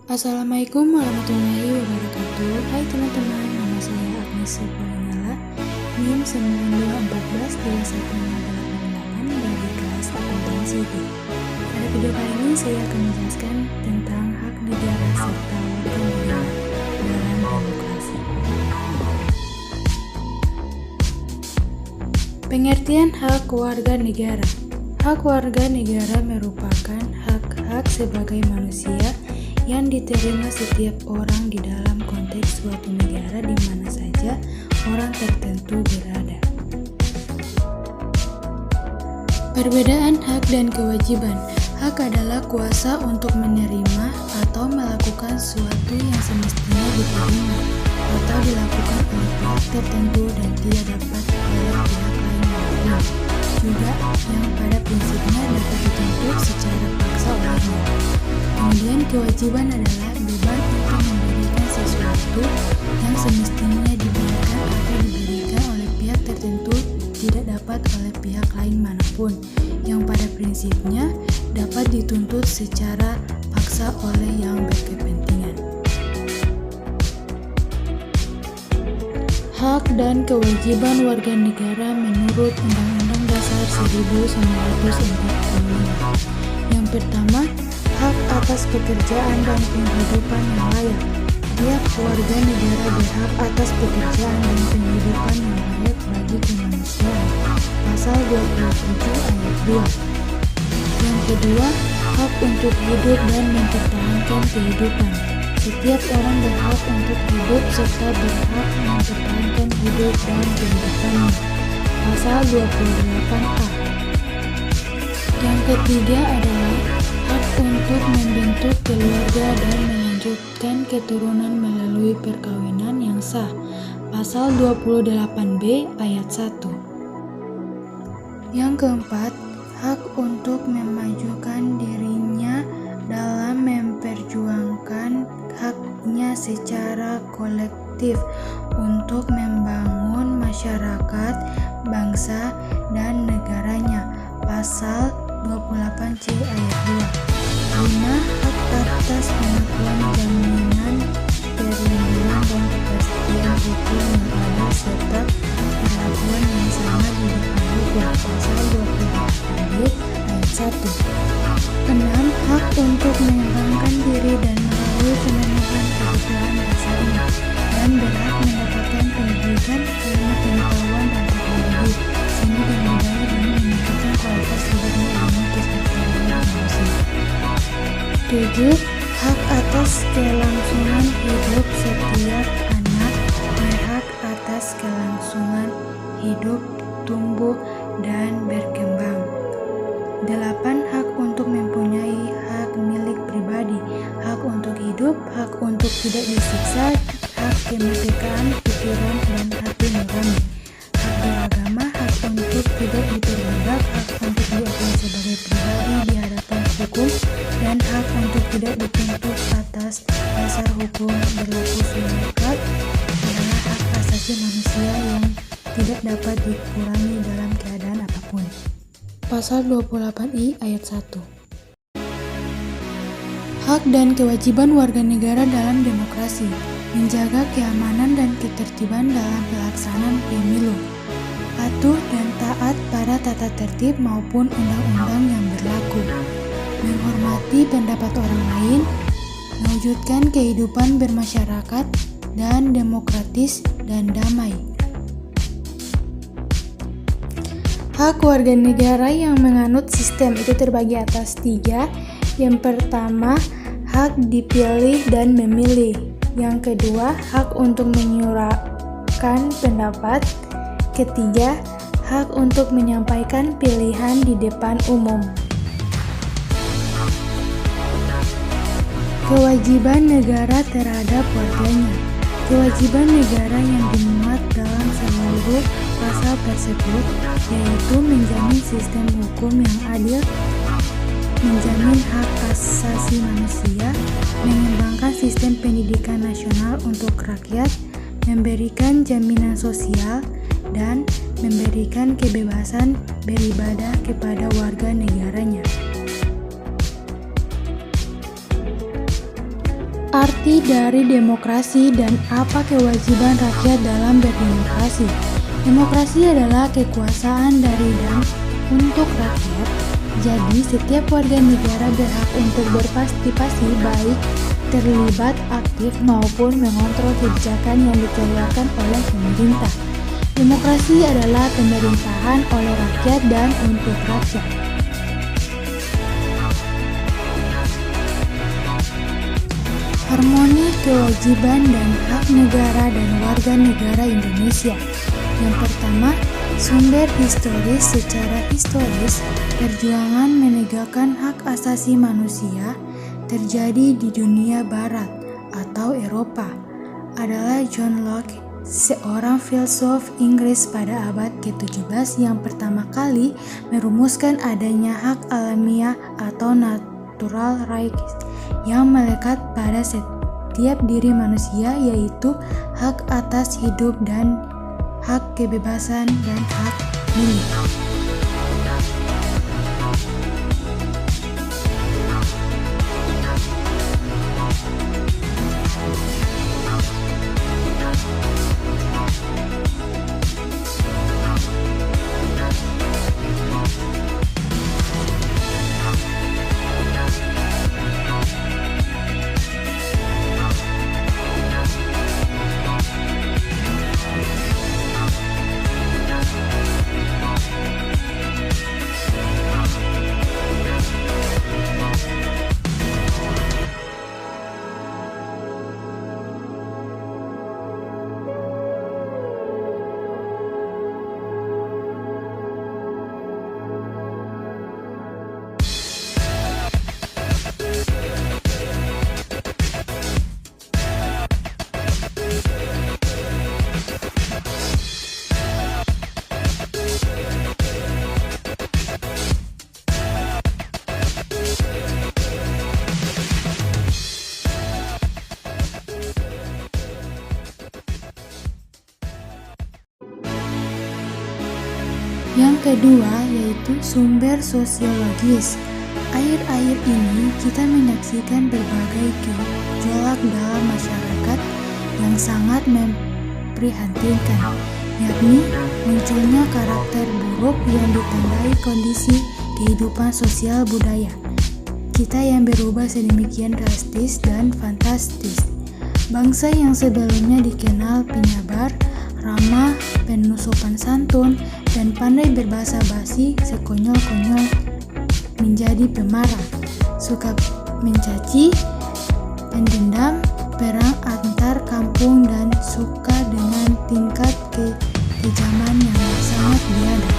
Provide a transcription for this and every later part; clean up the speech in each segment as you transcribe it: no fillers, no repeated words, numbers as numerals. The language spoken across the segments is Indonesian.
Assalamualaikum warahmatullahi wabarakatuh. Hai teman-teman, nama saya Agnes Sepulangala, NIM 92143188 dari kelas akuntansi D. Pada video kali ini saya akan menjelaskan tentang hak negara serta warga negara dalam demokrasi. Pengertian hak warga negara. Hak warga negara merupakan hak-hak sebagai manusia yang diterima setiap orang di dalam konteks suatu negara di mana saja orang tertentu berada. Perbedaan hak dan kewajiban. Hak adalah kuasa untuk menerima atau melakukan sesuatu yang semestinya diterima atau dilakukan oleh pihak tertentu dan tidak dapat oleh pihak lain manapun. Juga yang pada prinsipnya dapat dituntut secara paksa olehnya. Kemudian kewajiban adalah beban untuk memberikan sesuatu yang semestinya diberikan atau diberikan oleh pihak tertentu tidak dapat oleh pihak lain manapun, yang pada prinsipnya dapat dituntut secara paksa oleh yang berkepentingan. Hak dan kewajiban warga negara menurut Undang-Undang Dasar 1945. Yang pertama, hak atas pekerjaan dan penghidupan yang layak. Tiap warga negara berhak atas pekerjaan dan penghidupan yang layak bagi kemanusiaan. Pasal 27 ayat 2. Yang kedua, hak untuk hidup dan mempertahankan kehidupan. Setiap orang berhak untuk hidup serta berhak mempertahankan hidup dan kehidupannya. Pasal 28A. Yang ketiga adalah hak untuk membentuk keluarga dan melanjutkan keturunan melalui perkawinan yang sah. Pasal 28B ayat 1. Yang keempat, hak untuk memajukan dirinya dalam memperjuangkan haknya secara kolektif untuk membangun masyarakat, bangsa, dan negaranya. Pasal 28C ayat 2. 5. Hak atas pengakuan jaminan perlindungan dan kepastian hukum yang ada serta perlakuan yang sama di depan hukum. Pasal 28B ayat 1. 6. Hak untuk mengembangkan diri dan melalui pemenuhan kebutuhan dasarnya dan berhak mendapatkan pendidikan, ilmu pengetahuan dan teknologi seni dan budaya demi meningkatkan kualitas hidupnya dengan kesejahteraan manusia. 7. Hak atas kelangsungan hidup. Setiap anak berhak atas kelangsungan hidup, tumbuh, dan berkembang. 8. Hak untuk mempunyai hak milik pribadi, hak untuk hidup, hak untuk tidak disiksa, hak kemerdekaan pikiran dan hati nurani, hak beragama, hak untuk tidak diperbudak, hak untuk diakui sebagai pribadi di hadapan hukum, dan hak untuk tidak dituntut atas dasar hukum berlaku selekat adalah hak asasi manusia yang tidak dapat dikurangi dalam keadaan apapun. Pasal 28I ayat 1. Hak dan kewajiban warga negara dalam demokrasi. Menjaga keamanan dan ketertiban dalam pelaksanaan pemilu. Patuh dan taat pada tata tertib maupun undang-undang yang berlaku. Menghormati pendapat orang lain. Mewujudkan kehidupan bermasyarakat dan demokratis dan damai. Hak warga negara yang menganut sistem itu terbagi atas 3. Yang pertama, hak dipilih dan memilih. Yang kedua, hak untuk menyuarakan pendapat. Ketiga, hak untuk menyampaikan pilihan di depan umum. Kewajiban negara terhadap warganya. Kewajiban negara yang dimuat dalam seluruh pasal tersebut yaitu menjamin sistem hukum yang adil, menjamin hak asasi manusia, mengembangkan sistem pendidikan nasional untuk rakyat, memberikan jaminan sosial, dan memberikan kebebasan beribadah kepada warga negaranya. Arti dari demokrasi dan apa kewajiban rakyat dalam berdemokrasi. Demokrasi adalah kekuasaan dari dan untuk rakyat. Jadi, setiap warga negara berhak untuk berpartisipasi baik terlibat aktif maupun mengontrol kebijakan yang dikeluarkan oleh pemerintah. Demokrasi adalah pemerintahan oleh rakyat dan untuk rakyat. Harmoni kewajiban dan hak negara dan warga negara Indonesia. Yang pertama, sumber historis. Secara historis, perjuangan menegakkan hak asasi manusia terjadi di dunia barat atau Eropa adalah John Locke, seorang filsuf Inggris pada abad ke-17 yang pertama kali merumuskan adanya hak alamiah atau natural rights yang melekat pada setiap diri manusia, yaitu hak atas hidup dan hak kebebasan dan hak milik. Yang kedua yaitu sumber sosiologis. Akhir-akhir ini kita menyaksikan berbagai gejolak dalam masyarakat yang sangat memprihatinkan, yakni munculnya karakter buruk yang ditandai kondisi kehidupan sosial budaya kita yang berubah sedemikian drastis dan fantastis. Bangsa yang sebelumnya dikenal penyabar, ramah, penuh sopan santun, dan pandai berbahasa basi sekonyol-konyol menjadi pemarah, suka mencaci, pendendam, perang antar kampung, dan suka dengan tingkat kekejaman yang sangat biadab.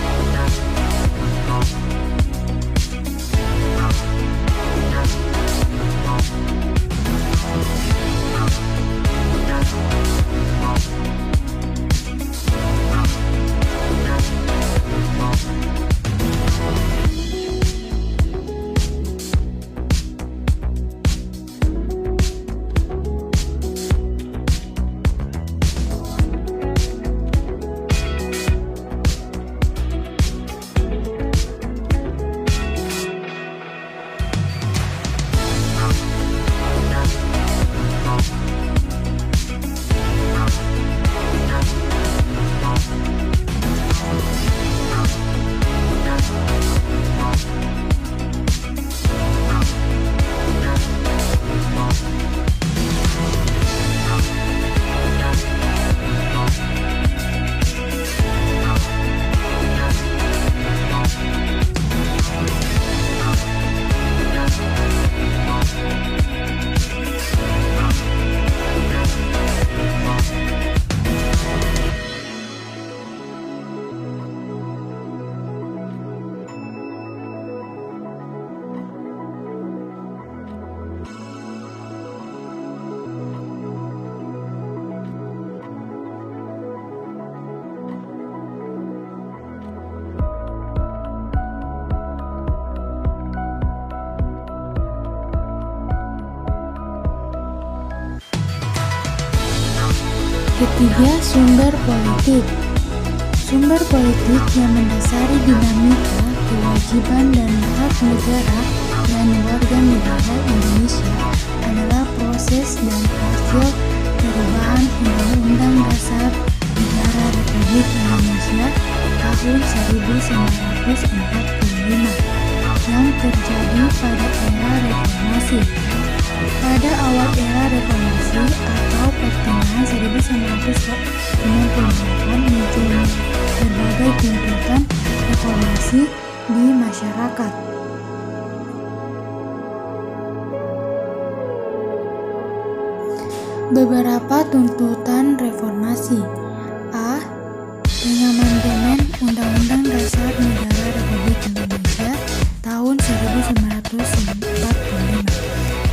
Ketiga, sumber politik. Sumber politik yang mendasari dinamika, kewajiban, dan hak negara dan warga negara Indonesia adalah proses proses dan hasil perubahan Undang-Undang Dasar Negara Republik Indonesia tahun 1945 yang terjadi pada era reformasi. Pada awal era reformasi atau pertengahan 1998 muncul berbagai tuntutan reformasi di masyarakat. Beberapa tuntutan reformasi: A. Pengamandemen Undang-Undang Dasar Negara Republik Indonesia tahun 1945.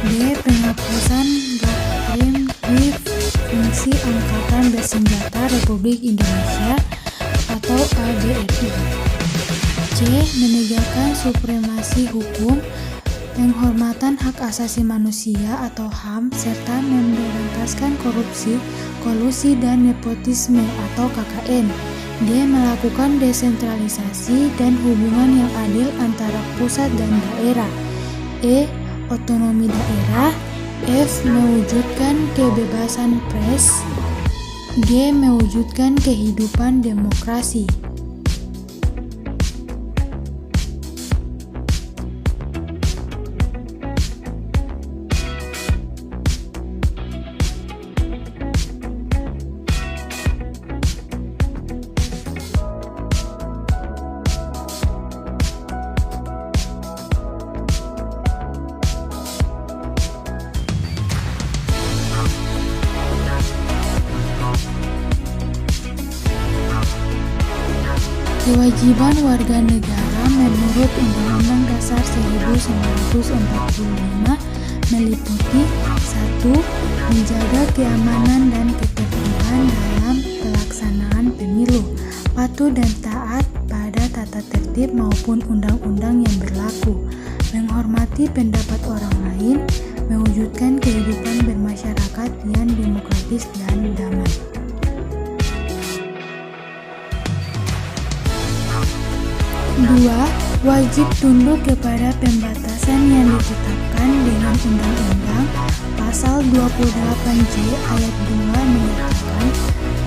B. Penghapusan doktrin dwi fungsi Angkatan Bersenjata Republik Indonesia atau ABRI. C. Menegakkan supremasi hukum, penghormatan hak asasi manusia atau HAM, serta memberantaskan korupsi, kolusi, dan nepotisme atau KKN. D. Melakukan desentralisasi dan hubungan yang adil antara pusat dan daerah. E. Otonomi daerah. F. Mewujudkan kebebasan pers. G. Mewujudkan kehidupan demokrasi. Kewajiban warga negara menurut Undang-Undang Dasar 1945 meliputi 1. Menjaga keamanan dan ketertiban dalam pelaksanaan pemilu, patuh dan taat pada tata tertib maupun undang-undang yang berlaku, menghormati pendapat orang lain, mewujudkan kehidupan bermasyarakat yang demokratis dan damai. 2. Wajib tunduk kepada pembatasan yang ditetapkan dengan Undang-Undang. Pasal 28J ayat 2 menyatakan,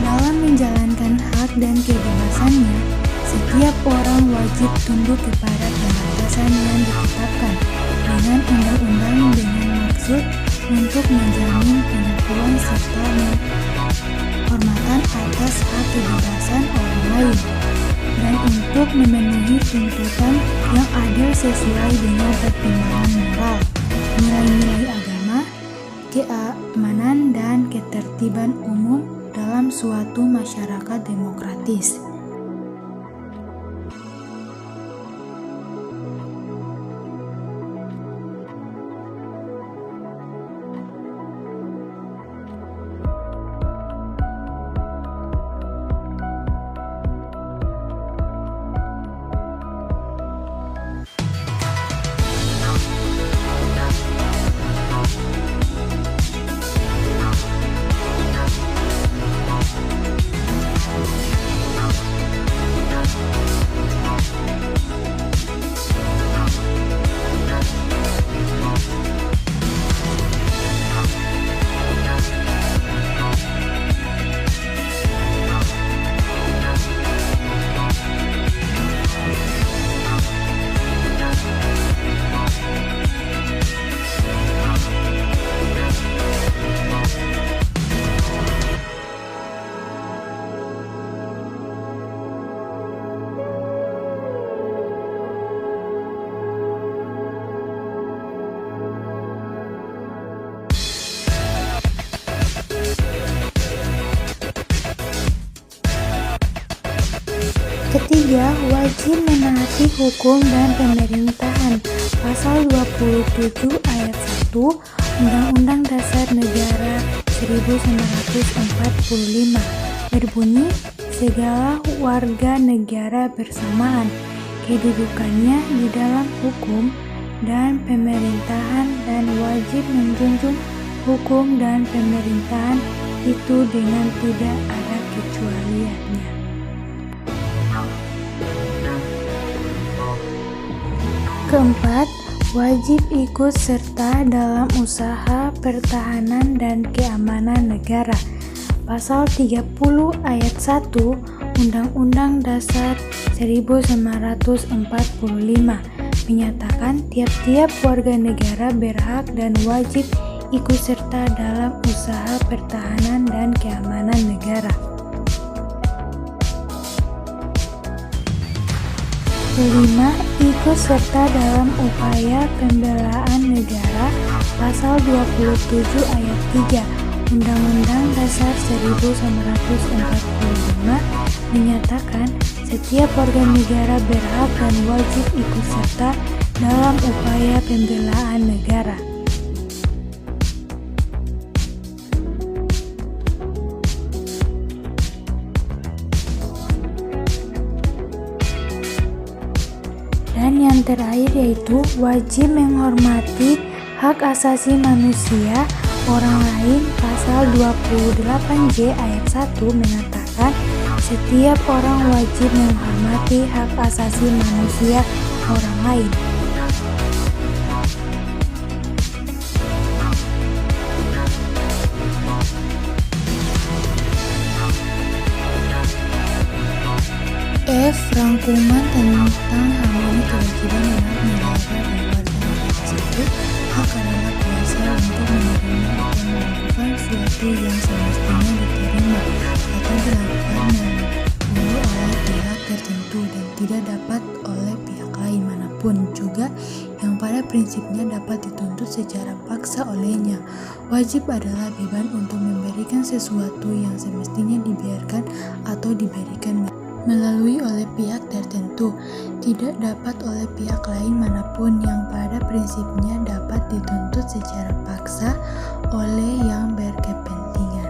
dalam menjalankan hak dan kebebasannya, setiap orang wajib tunduk kepada pembatasan yang ditetapkan dengan undang-undang dengan maksud untuk menjamin pengakuan serta penghormatan atas hak kebebasan orang lain, dan untuk memenuhi tuntutan yang adil sesuai dengan pertimbangan moral, nilai-nilai agama, keamanan, dan ketertiban umum dalam suatu masyarakat demokratis. Ketiga, wajib menaati hukum dan pemerintahan. Pasal 27 ayat 1 Undang-Undang Dasar Negara 1945 berbunyi, segala warga negara bersamaan kedudukannya di dalam hukum dan pemerintahan dan wajib menjunjung hukum dan pemerintahan itu dengan tidak ada kecualiannya. Keempat, Wajib ikut serta dalam usaha pertahanan dan keamanan negara. Pasal 30 ayat 1 Undang-Undang Dasar 1945 menyatakan tiap-tiap warga negara berhak dan wajib ikut serta dalam usaha pertahanan dan keamanan negara. Kelima, ikut serta dalam upaya pembelaan negara. Pasal 27 ayat 3 Undang-Undang Dasar 1945 menyatakan setiap warga negara berhak dan wajib ikut serta dalam upaya pembelaan negara. Dan yang terakhir yaitu wajib menghormati hak asasi manusia orang lain. Pasal 28J ayat 1 mengatakan setiap orang wajib menghormati hak asasi manusia orang lain. F. Rangkuman tentang harmoni kewajiban dan hak negara dan warga negara tersebut. Hak adalah kuasa untuk menerima atau melakukan sesuatu yang semestinya diterima atau dilakukan melalui oleh pihak tertentu dan tidak dapat oleh pihak lain manapun, juga yang pada prinsipnya dapat dituntut secara paksa olehnya. Wajib adalah beban untuk memberikan sesuatu yang semestinya dibiarkan atau diberikan melalui oleh pihak tertentu, tidak dapat oleh pihak lain manapun, yang pada prinsipnya dapat dituntut secara paksa oleh yang berkepentingan.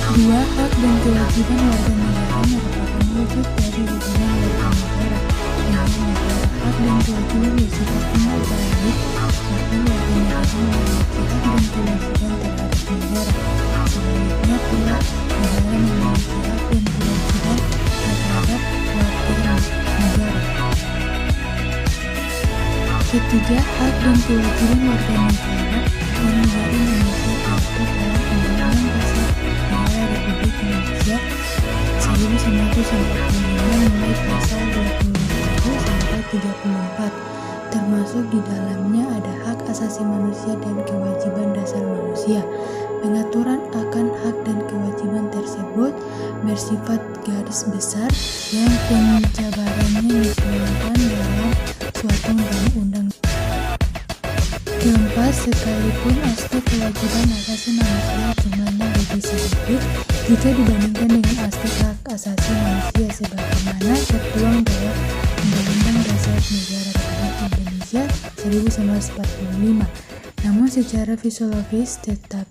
2. Hak dan kewajiban warga negara merupakan wujud dari hubungan warga negara dengan negara. Hak dan kewajiban bersifat tunggal balik, maka warga negara memiliki hak dan kewajiban terhadap negara. Sebaliknya pula, negara memiliki hak dan kewajiban terhadap warga negara. Ketiga, hak dan kewajiban warga negara dan negara Indonesia diatur dalam Undang-Undang Dasar Negara Republik Indonesia 1945 mulai pasal 21 sampai 34, termasuk di dalamnya ada hak asasi manusia dan kewajiban dasar manusia. Pengaturan akan hak dan kewajiban tersebut bersifat garis besar yang penjabarannya disesuaikan dalam suatu undang-undang. Keempat, sekalipun aspek kewajiban asasi manusia jumlahnya lebih sedikit jika dibandingkan dengan aspek hak asasi manusia sebagaimana tertuang dalam Undang-Undang Dasar Negara Republik Indonesia 1945, namun secara fisiologis tetap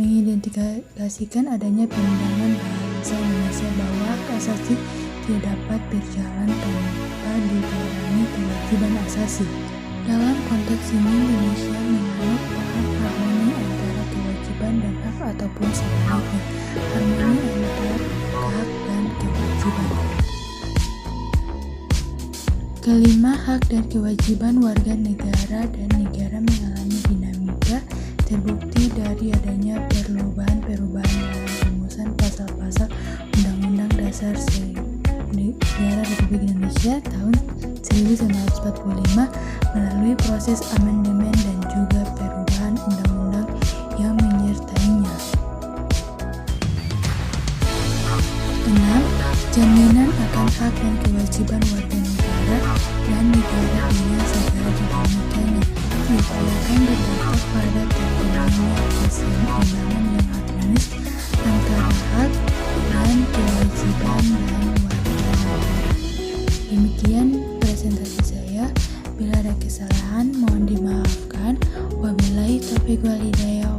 mengidentifikasikan adanya pandangan bangsa Indonesia bahwa hak asasi tidak dapat berjalan tanpa dibarengi kewajiban asasi. Dalam konteks ini, Indonesia menganut paham harmoni antara kewajiban dan hak ataupun sebaliknya, harmoni antara hak dan kewajiban. Kelima, hak dan kewajiban warga negara dan negara mengalami dinamika terbukti dari adanya perubahan-perubahan dalam rumusan pasal-pasal Undang-Undang Dasar Negara Republik Indonesia tahun 1945 melalui proses amandemen dan juga perubahan undang-undang yang menyertainya. 6. Jaminan akan hak dan kewajiban warga negara dan negara dengan segala dinamikanya diupayakan berdasar pada terpenuhinya keseimbangan yang harmonis antara hak dan kewajiban dan warga negara. Demikian presentasi saya. Bila ada kesalahan mohon dimaafkan. Wabillahi taufiq wal hidayah.